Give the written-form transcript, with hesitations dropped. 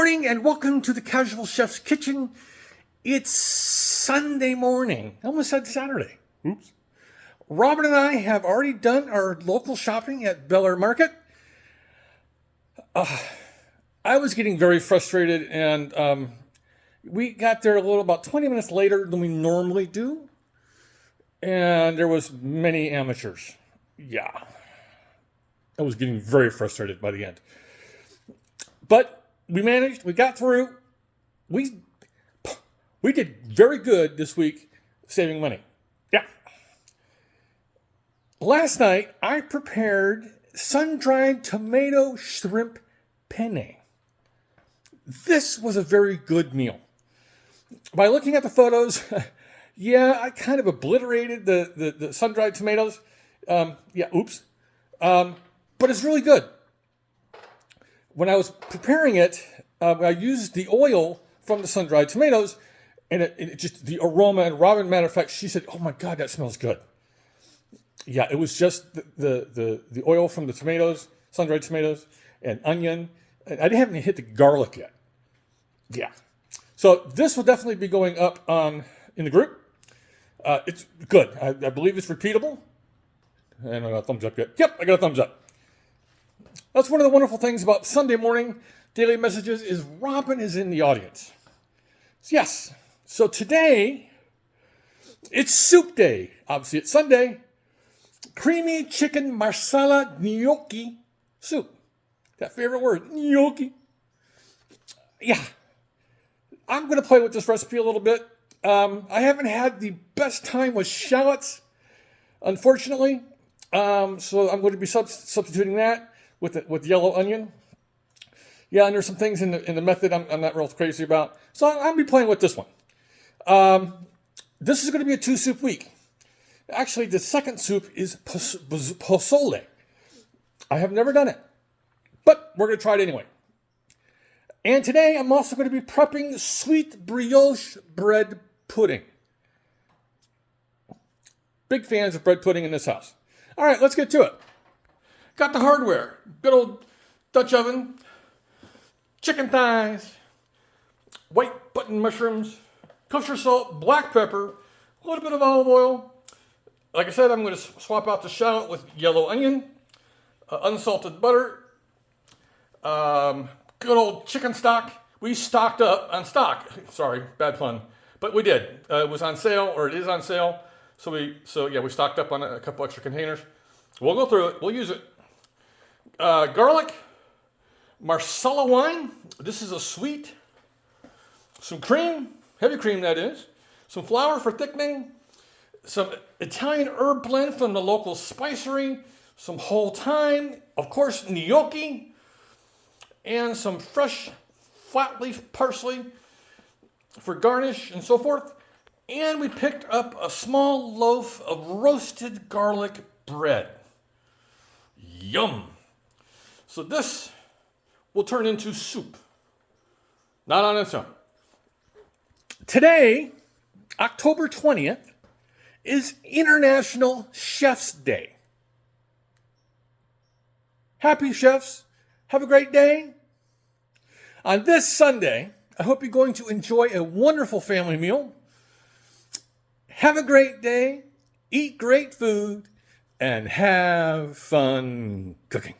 morning and welcome to the Casual Chef's Kitchen. It's Sunday morning. I almost said Saturday. Oops. Robin and I have already done our local shopping at Bel Air Market. I was getting very frustrated and we got there about 20 minutes later than we normally do. And there was many amateurs. Yeah. I was getting very frustrated by the end. But we managed, we got through. We did very good this week saving money. Yeah. Last night, I prepared sun-dried tomato shrimp penne. This was a very good meal. By looking at the photos, yeah, I kind of obliterated the sun-dried tomatoes. But it's really good. When I was preparing it, I used the oil from the sun-dried tomatoes, and it just, the aroma, and Robin, matter of fact, she said, "Oh my God, that smells good." Yeah, it was just the oil from the tomatoes, sun-dried tomatoes, and onion. I didn't have any hit the garlic yet. Yeah. So this will definitely be going up in the group. It's good. I believe it's repeatable. And I got a thumbs up yet. Yep, I got a thumbs up. That's one of the wonderful things about Sunday morning daily messages is Robin is in the audience. Yes. So today, it's soup day. Obviously, it's Sunday. Creamy chicken Marsala Gnocchi soup. That favorite word, gnocchi. Yeah. I'm going to play with this recipe a little bit. I haven't had the best time with shallots, unfortunately. So I'm going to be substituting that with yellow onion. Yeah, and there's some things in the method I'm not real crazy about. So I'm going to be playing with this one. This is going to be a 2-soup week. Actually, the second soup is pozole. I have never done it, but we're going to try it anyway. And today I'm also going to be prepping sweet brioche bread pudding. Big fans of bread pudding in this house. All right, let's get to it. Got the hardware. Good old Dutch oven, chicken thighs, white button mushrooms, kosher salt, black pepper, a little bit of olive oil. Like I said, I'm going to swap out the shallot with yellow onion, unsalted butter, good old chicken stock. We stocked up on stock. Sorry, bad pun. But we did. It was on sale, or it is on sale. So we stocked up on a couple extra containers. We'll go through it. We'll use it. Garlic, Marsala wine. This is a sweet. Some cream, heavy cream that is. Some flour for thickening. Some Italian herb blend from the local spicery. Some whole thyme. Of course, gnocchi. And some fresh flat leaf parsley for garnish and so forth. And we picked up a small loaf of roasted garlic bread. Yum. So this will turn into soup. Not on its own. Today, October 20th, is International Chef's Day. Happy chefs. Have a great day. On this Sunday, I hope you're going to enjoy a wonderful family meal. Have a great day, eat great food, and have fun cooking.